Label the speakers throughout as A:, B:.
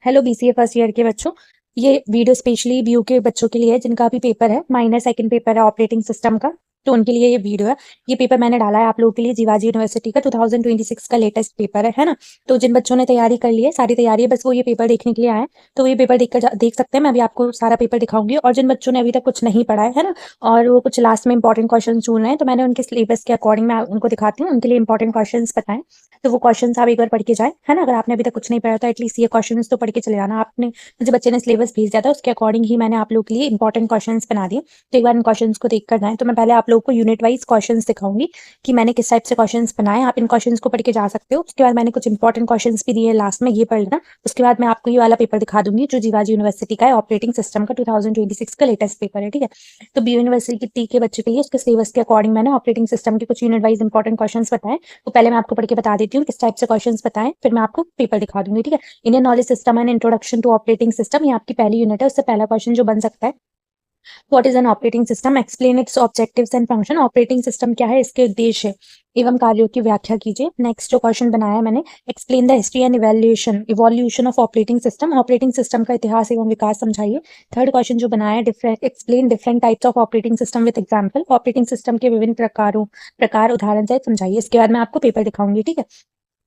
A: Hello BCA first year के बच्चों। ये वीडियो स्पेशली बीयू के बच्चों के लिए है जिनका भी पेपर है, माइनर सेकंड पेपर है ऑपरेटिंग सिस्टम का। तो उनके लिए ये वीडियो है। ये पेपर मैंने डाला है आप लोगों के लिए, जीवाजी यूनिवर्सिटी का 2026 का लेटेस्ट पेपर है ना। तो जिन बच्चों ने तैयारी कर ली है, सारी तैयारी है, बस वो ये पेपर देखने के लिए आए, तो ये पेपर देख सकते हैं। मैं अभी आपको सारा पेपर दिखाऊंगी। और जिन बच्चों ने अभी तक कुछ नहीं पढ़ा है ना, और वो कुछ लास्ट में इंपॉर्टेंट क्वेश्चन चुन रहे हैं, तो मैंने उनके सिलेबस के अकॉर्डिंग मैं उनको दिखाती हूँ, उनके लिए इंपॉर्टेंट क्वेश्चन बताएं। तो वो क्वेश्चन आप एक बार पढ़ के जाए, है ना। अगर आपने अभी तक कुछ नहीं पढ़ा तो एटलीस्ट ये क्वेश्चन तो पढ़ के चले जाना। आपने मुझे बच्चे ने सिलेबस भेज दिया था, उसके अकॉर्डिंग ही मैंने आप लोग के लिए इंपॉर्टेंट क्वेश्चंस बना दिए। तो एक बार इन क्वेश्चंस को देख कर जाएं। तो मैं पहले आप लोग को यूनिट वाइज क्वेश्चंस दिखाऊंगी कि मैंने किस टाइप से क्वेश्चंस बनाए। आप इन क्वेश्चंस को पढ़ के जा सकते हो। उसके बाद मैंने कुछ इंपॉर्टेंट क्वेश्चंस भी दिए लास्ट में, ये पढ़ लेना। उसके बाद मैं आपको ये वाला पेपर दिखा दूंगी जो जीवाजी यूनिवर्सिटी का है, ऑपरेटिंग सिस्टम का 2026 का लेटेस्ट पेपर है, ठीक है। तो बी यूनिवर्सिटी के बच्चे के लिए उसके सिलेबस के अकॉर्डिंग मैंने ऑपरेटिंग सिस्टम के कुछ यूनिट वाइज इंपॉर्टेंट क्वेश्चंस बताए। तो पहले मैं आपको पढ़ के बता देती हूँ किस टाइप से क्वेश्चंस बताएं, फिर मैं आपको पेपर दिखा दूंगी, ठीक है। Indian knowledge system and introduction to operating system, ये आपकी पहली यूनिट है। उससे पहला क्वेश्चन जो बन सकता है, what is an operating system, explain it's objectives and function. Operating system क्या है, इसके उद्देश्य एवं कार्यों की व्याख्या कीजिए। नेक्स्ट जो क्वेश्चन बनाया है मैंने, explain the history and evolution of operating system. Operating system का इतिहास एवं विकास समझाइए। थर्ड क्वेश्चन जो बनाया है, explain different types of operating system with example. Operating system के विभिन्न प्रकार उदाहरण सहित समझाइए। इसके बाद मैं आपको पेपर दिखाऊंगी, ठीक है।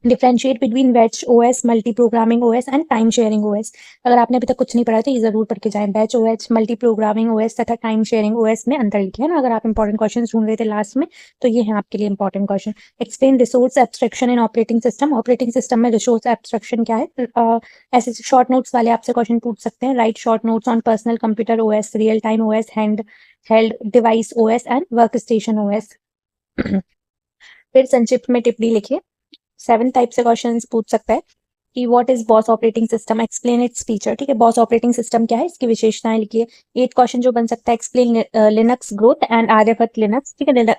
A: Differentiate between batch OS, multi programming OS and time sharing OS. अगर आपने अभी तक कुछ नहीं पढ़ा तो ये जरूर पढ़ के जाएं। Batch OS, multi programming OS तथा टाइम शेयरिंग ओएस में अंतर लिखे है ना। अगर आप इंपॉर्टेंट क्वेश्चन ढूंढ रहे थे लास्ट में, तो ये है आपके लिए important question. Explain resource abstraction in operating system. Operating system में रिसोर्स एब्स्ट्रक्शन क्या है। ऐसे शॉर्ट नोट्स वाले आपसे क्वेश्चन पूछ सकते हैं। Right short notes on personal computer OS, real time OS, hand held device OS and work station OS. फिर संक्षिप्त में टिप्पणी लिखिए। 7 टाइप से क्वेश्चन पूछ सकता है कि what is boss operating system, explain its feature, ठीक है। बॉस ऑपरेटिंग सिस्टम क्या है, इसकी विशेषताएं लिखिए। 8 क्वेश्चन जो बन सकता है, explain Linux growth and Aryabhatta Linux, ठीक है।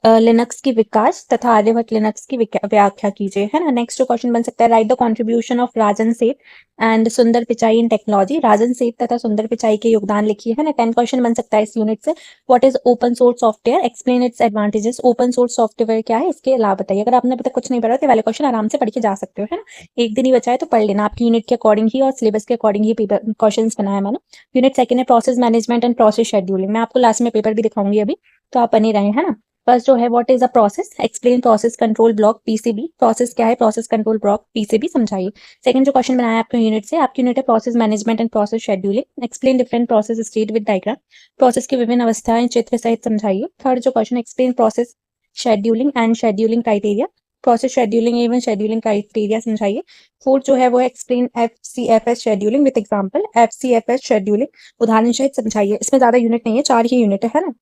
A: लिनक्स की विकास तथा आर्यभट्ट लिनक्स की व्याख्या कीजिए, है ना। नेक्स्ट जो क्वेश्चन बन सकता है, राइट द कंट्रीब्यूशन ऑफ राजन सेठ एंड सुंदर पिचाई इन टेक्नोलॉजी। राजन सेठ तथा सुंदर पिचाई के योगदान लिखिए, है ना। 10 क्वेश्चन बन सकता है इस यूनिट से। What is open source software, explain its advantages. Open source software क्या है, इसके लाभ बताइए। अगर आपने अभी तक कुछ नहीं पढ़ा तो वाले क्वेश्चन आराम से पढ़ के जा सकते हो, है ना। एक दिन ही बचा है तो पढ़ लेना। आपकी यूनिट के अकॉर्डिंग ही और सिलेबस के अकॉर्डिंग ही पेपर क्वेश्चन बनाया मैंने। यूनिट सेकंड है process management and process scheduling. मैं आपको लास्ट में पेपर भी दिखाऊंगी अभी, तो आप बने रहे, है ना। फर्स्ट जो है, what is a process, explain process control block PCB. Process क्या है, प्रोसेस कंट्रोल ब्लॉक पीसीबी समझाइए। सेकंड जो क्वेश्चन बनाया आपके यूनिट से, आपकी यूनिट है process management and process scheduling. Explain different process state with diagram. Process की विभिन्न अवस्थाएं चित्र सहित समझाइए। थर्ड जो question, explain process scheduling and scheduling criteria. Process scheduling एवं शेड्यूलिंग क्राइटेरिया समझाइए। फोर्थ जो है वो, explain FCFS scheduling with example. FCFS scheduling उदाहरण सहित समझाइए। इसमें ज्यादा यूनिट नहीं है, 4 ही यूनिट है ना।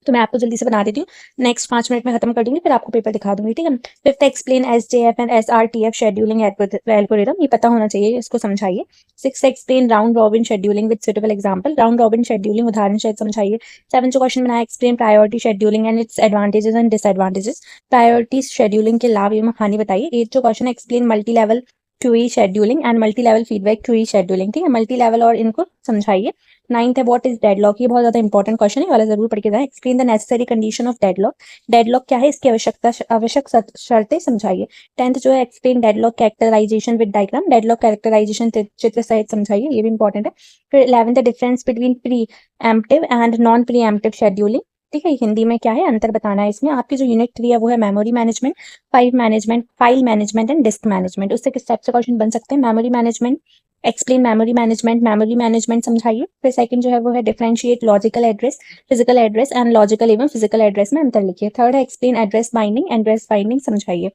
A: तो मैं आपको जल्दी से बना देती हूँ, नेक्स्ट 5 मिनट में खत्म कर दूंगी, फिर आपको पेपर दिखा दूंगी, ठीक है। Fifth, explain SJF and SRTF scheduling algorithm, ये पता होना चाहिए, इसको समझाइए। Six, explain round robin scheduling with suitable example. Round robin scheduling उदाहरण शायद समझाइए। 7 जो क्वेश्चन बनाया, explain priority scheduling and its advantages and disadvantages. Priority scheduling के लाभ एवं हानि बताइए। 8 जो question, explain multilevel queue scheduling and multilevel feedback queue scheduling, ठीक है। मल्टी लेवल और इनको समझाइए। 9th है, व्हाट इज डेडलॉक, ये बहुत ज्यादा इंपॉर्टेंट क्वेश्चन है, वाला जरूर पढ़ के जाए। Explain the necessary condition of deadlock. Deadlock क्या है, इसकी आवश्यक शर्तें समझाइए। 10th जो है, explain deadlock characterisation with diagram. Deadlock characterisation चित्र सहित समझाइए, ये भी इंपॉर्टेंट है। फिर 11th, the difference between pre emptive and non pre emptive scheduling, ठीक है। हिंदी में क्या है, अंतर बताना है इसमें। आपकी जो यूनिट 3 है वो है memory management, file management and disc management. उससे किस टाइप से क्वेश्चन बन सकते हैं, memory management, explain memory management समझाइए। फिर सेकंड जो है वो है, differentiate logical address, physical address and logical एवं फिजिकल एड्रेस में अंतर लिखिए। थर्ड है, एक्सप्लेन एड्रेस बाइंडिंग समझाइए।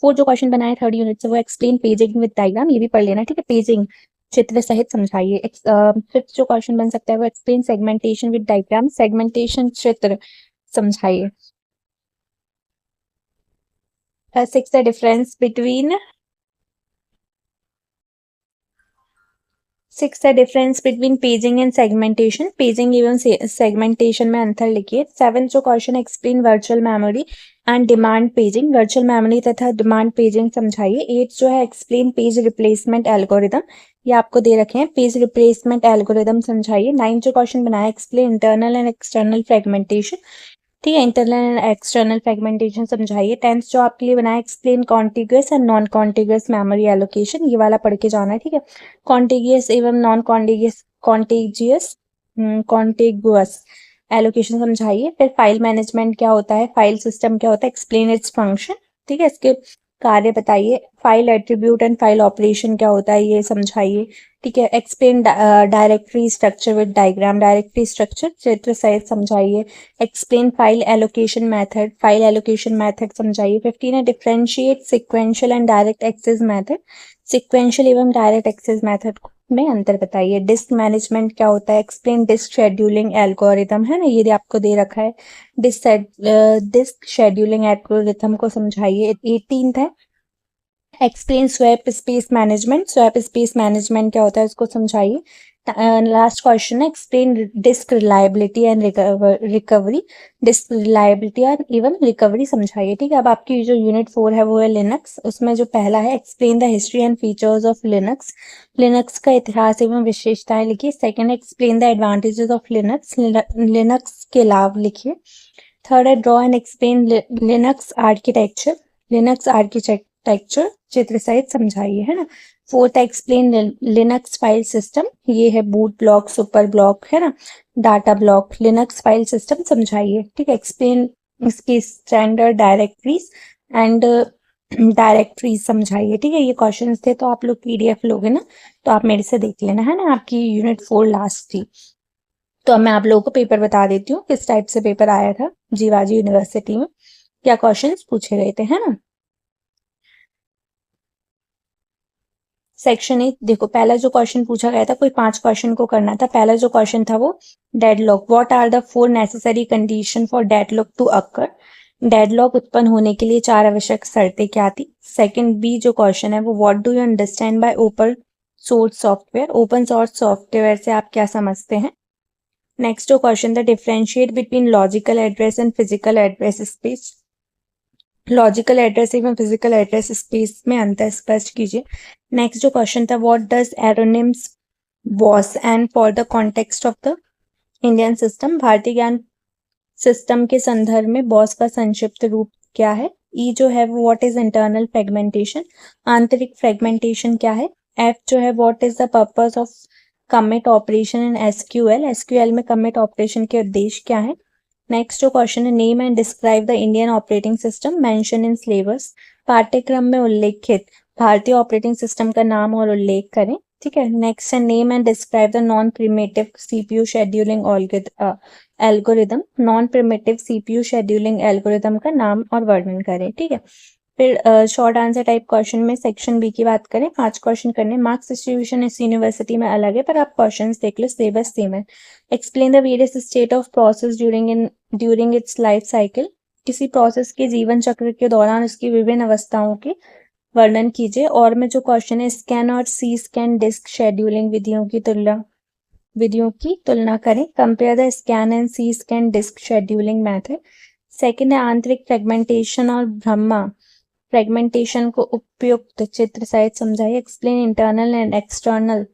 A: फोर्थ जो क्वेश्चन बनाए थर्ड यूनिट से, वो एक्सप्लेन पेजिंग विद डायग्राम, ये भी पढ़ लेना, ठीक है। पेजिंग चित्र सहित समझाइए। फिफ्थ जो क्वेश्चन बन सकता है वो, explain segmentation with diagram, segmentation चित्र समझाइए। सिक्स है, difference between paging and segmentation, paging एवं सेगमेंटेशन में अंतर लिखिए। 7 जो question, explain virtual memory and demand paging, virtual memory तथा डिमांड पेजिंग समझाइए। 8 जो है, एक्सप्लेन पेज रिप्लेसमेंट एल्गोरिदम, ये आपको दे रखे हैं, पेज रिप्लेसमेंट एल्गोरिदम समझाइए। 9 जो क्वेश्चन बनाया, explain internal and external fragmentation, ठीक है। इंटरनल एंड एक्सटर्नल फ्रेगमेंटेशन समझाइए। 10th जो आपके लिए बनाया, explain contiguous and non contiguous memory allocation, ये वाला पढ़ के जाना है। ठीक है। कॉन्टिग्यूअस एवं नॉन कॉन्टिग्यूअस एलोकेशन समझाइए। फिर फाइल मैनेजमेंट क्या होता है, फाइल सिस्टम क्या होता है, एक्सप्लेन इट्स फंक्शन। ठीक है, इसके कार्य बताइए। File attribute and file operation क्या होता है, ये समझाइए। ठीक है। Explain directory structure with diagram, directory structure चित्र सहित समझाइए। Explain file allocation method, file allocation method समझाइए। 15 है differentiate sequential and direct access method, sequential एवं डायरेक्ट एक्सेस मेथड में अंतर बताइए। डिस्क मैनेजमेंट क्या होता है, एक्सप्लेन डिस्क शेड्यूलिंग एल्गोरिथम, है ना, ये आपको दे रखा है। डिस्क शेड्यूलिंग एल्गोरिथम को समझाइए। 18th है explain swap space management, swap space management क्या होता है उसको समझाइए। लास्ट क्वेश्चन है explain disk reliability and recovery, disk reliability और एवं रिकवरी समझाइए। ठीक है। अब आपकी जो यूनिट 4 है वो है लिनक्स। उसमें जो पहला है explain the history and features of Linux, Linux का इतिहास एवं विशेषताएं लिखिए। Second explain the advantages of Linux, Linux के लाभ लिखिए। थर्ड है draw and explain Linux architecture, Linux architecture चित्र सहित समझाइए, है ना। Fourth explain Linux file system, ये है बूट ब्लॉक, सुपर ब्लॉक, है ना, data block, Linux file system समझाइए। ठीक है। एक्सप्लेन इसकी स्टैंडर्ड डायरेक्टरीज एंड डायरेक्टरीज समझाइए। ठीक है। ये क्वेश्चंस थे, तो आप लोग पीडीएफ लोगे ना तो आप मेरे से देख लेना, है ना। आपकी यूनिट 4 लास्ट थी। तो अब मैं आप लोगों को पेपर बता देती हूँ किस टाइप से पेपर आया था जीवाजी यूनिवर्सिटी में, क्या क्वेश्चंस पूछे गए थे, है ना। सेक्शन 8 देखो, पहला जो क्वेश्चन पूछा गया था, कोई 5 क्वेश्चन को करना था। पहला जो क्वेश्चन था वो deadlock, what are the 4 necessary condition for deadlock to occur, deadlock उत्पन्न होने के लिए 4 आवश्यक शर्तें क्या थी। सेकंड बी जो क्वेश्चन है वो what do you understand by open source software, open source software से आप क्या समझते हैं। नेक्स्ट जो क्वेश्चन था differentiate between logical address and physical address space, logical address एवं फिजिकल एड्रेस स्पेस में अंतर स्पष्ट कीजिए। नेक्स्ट जो क्वेश्चन था what does acronyms was and for the context of the Indian system, भारतीय ज्ञान सिस्टम के संदर्भ में बॉस का संक्षिप्त रूप क्या है। ई जो है वो व्हाट इज इंटरनल फ्रेगमेंटेशन, आंतरिक फ्रेगमेंटेशन क्या है। एफ जो है what is the purpose of commit operation in SQL, SQL में कमिट ऑपरेशन के उद्देश्य क्या है। नेक्स्ट जो क्वेश्चन है name and describe the Indian operating system mention in syllabus, पाठ्यक्रम में उल्लेखित भारतीय ऑपरेटिंग सिस्टम का नाम और उल्लेख करें। ठीक है। नेक्स्ट है name and describe the non primitive CPU scheduling algorithm, non primitive CPU scheduling algorithm का नाम और वर्णन करें। ठीक है। फिर शॉर्ट आंसर टाइप क्वेश्चन में सेक्शन बी की बात करें, 5 क्वेश्चन करने। मार्क्स डिस्ट्रीब्यूशन इस यूनिवर्सिटी में अलग है, पर आप क्वेश्चंस देख लो, सिलेबस सेम है। Explain the various state of process during its life cycle, किसी प्रोसेस के जीवन चक्र के दौरान उसकी विभिन्न अवस्थाओं के वर्णन कीजिए। और में जो क्वेश्चन है स्कैन और सी स्कैन डिस्क शेड्यूलिंग विधियों की तुलना करें। Compare the scan and C scan disk scheduling method. Second है आंतरिक फ्रेगमेंटेशन और ब्रह्मा फ्रेगमेंटेशन को उपयुक्त चित्र सहित समझाइए। Explain internal and external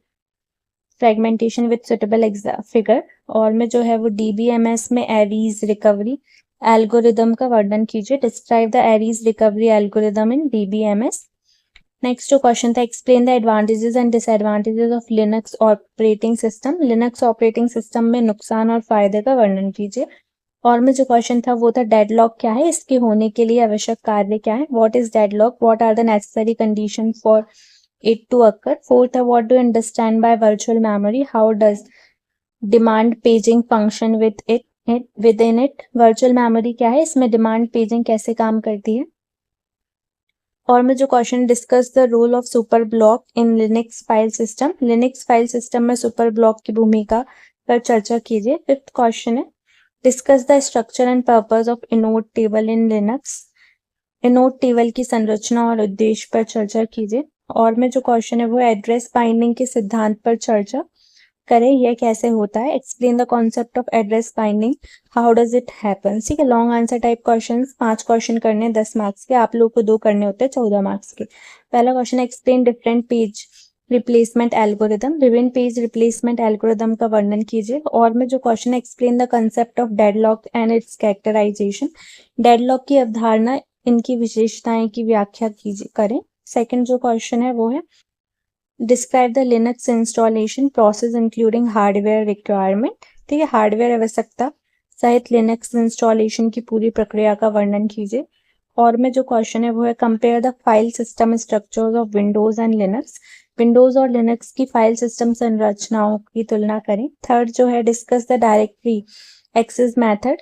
A: fragmentation with suitable figure. और में जो है वो डीबीएमएस में एरीज रिकवरी एल्गोरिदम का वर्णन कीजिए। Describe the Aries recovery algorithm in DBMS. Next जो क्वेश्चन था explain the advantages and disadvantages of Linux operating system, Linux operating system में नुकसान और फायदे का वर्णन कीजिए। और में जो क्वेश्चन था वो था डेडलॉक क्या है, इसके होने के लिए आवश्यक कार्य क्या है। What is deadlock, what are the necessary condition for it to occur. Fourth है what do understand by virtual memory, how does demand paging function with in it, virtual memory क्या है, इसमें डिमांड पेजिंग कैसे काम करती है। और में जो question discuss the role of super block in Linux file system, Linux file system में सुपर ब्लॉक की भूमिका पर चर्चा कीजिए। फिफ्थ क्वेश्चन है discuss the structure and purpose of inode table in Linux, inode table की संरचना और उद्देश्य पर चर्चा कीजिए। और में जो क्वेश्चन है वो एड्रेस बाइंडिंग के सिद्धांत पर चर्चा करें, यह कैसे होता है। Explain the concept of address binding, how does it happen. ठीक है। Long answer type questions 5 question करने 10 मार्क्स के, आप लोग को 2 करने होते हैं 14 मार्क्स के। पहला question explain different page replacement algorithm, विभिन्न पेज रिप्लेसमेंट एल्गोरिदम का वर्णन कीजिए। और में जो क्वेश्चन है, explain the concept of deadlock and its characterisation, deadlock की अवधारणा, इनकी विशेषताएं की व्याख्या कीजिए करें। सेकंड जो क्वेश्चन है वो है describe the Linux installation process including hardware requirement, ठीक है, हार्डवेयर आवश्यकता सहित लिनक्स इंस्टॉलेशन की पूरी प्रक्रिया का वर्णन कीजिए। और में जो क्वेश्चन है वो है compare the file system structures of Windows and Linux, Windows और लिनक्स की फाइल सिस्टम संरचनाओं की तुलना करें। थर्ड जो है discuss the directory access method,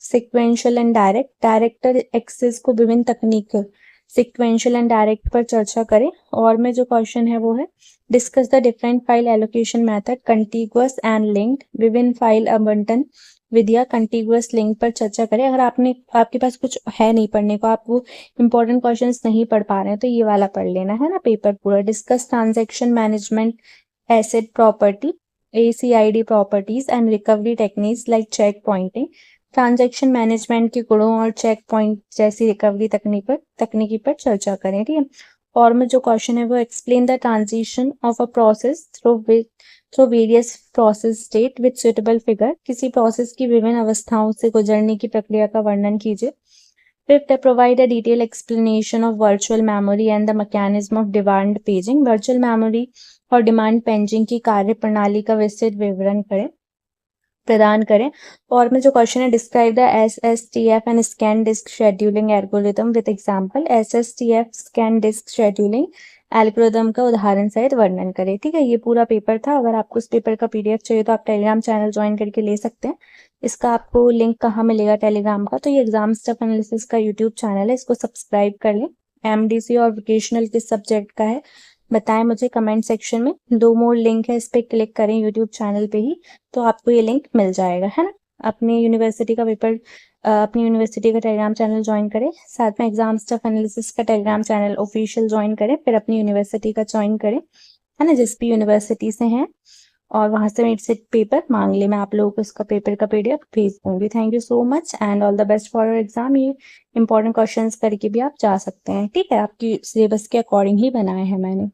A: sequential and direct, director access को विभिन्न तकनीक सिक्वेंशियल एंड डायरेक्ट पर चर्चा करें। और में जो क्वेश्चन है वो है discuss the different file allocation method, contiguous and linked, विभिन्न फाइल आवंटन विधिया, कंटिगुअस लिंक पर चर्चा करें। अगर आपके पास कुछ है नहीं पढ़ने को, आप वो इंपॉर्टेंट क्वेश्चंस नहीं पढ़ पा रहे हैं, तो ये वाला पढ़ लेना है ना पेपर पूरा। Discuss transaction management, asset property, ACID properties and recovery techniques like checkpointing, transaction management के गुणों और चेक पॉइंट जैसी रिकवरी तकनीकी पर चर्चा करें, ठीक है। और में जो क्वेश्चन है वो explain the transition of a process through various process state with suitable figure, किसी प्रोसेस की विभिन्न अवस्थाओं से गुजरने की प्रक्रिया का वर्णन कीजिए। Fifth, provide a detail explanation of virtual memory and the mechanism of demand paging, virtual memory और डिमांड पेजिंग की कार्य प्रणाली का विस्तृत विवरण प्रदान करें। और में जो क्वेश्चन है describe the SSTF and scan disk scheduling algorithm with example, SSTF scan disk scheduling algorithm का उदाहरण सहित वर्णन करें, ठीक है। ये पूरा पेपर था। अगर आपको इस पेपर का PDF चाहिए तो आप टेलीग्राम चैनल ज्वाइन करके ले सकते हैं। इसका आपको लिंक कहाँ मिलेगा टेलीग्राम का, तो ये एग्जाम स्टफ एनालिसिस का यूट्यूब चैनल है, इसको सब्सक्राइब कर लें। MDC और वोकेशनल किस सब्जेक्ट का है बताएं मुझे कमेंट सेक्शन में। 2 मोर लिंक है, इस पे क्लिक करें यूट्यूब चैनल पे ही, तो आपको ये लिंक मिल जाएगा, है ना। अपनी यूनिवर्सिटी का टेलीग्राम चैनल ज्वाइन करें, साथ में एग्जाम स्टफ एनालिसिस का टेलीग्राम चैनल ऑफिशियल ज्वाइन करें, फिर अपनी यूनिवर्सिटी का ज्वाइन करें, है ना, जिस भी यूनिवर्सिटी से हैं, और वहां से मेरे से पेपर मांग ले, मैं आप लोगों को इसका पेपर का PDF भेज दूंगी। Thank you so much and all the best for your exam. ये इंपॉर्टेंट क्वेश्चंस करके भी आप जा सकते हैं, ठीक है, आपकी सिलेबस के अकॉर्डिंग ही बनाए हैं मैंने।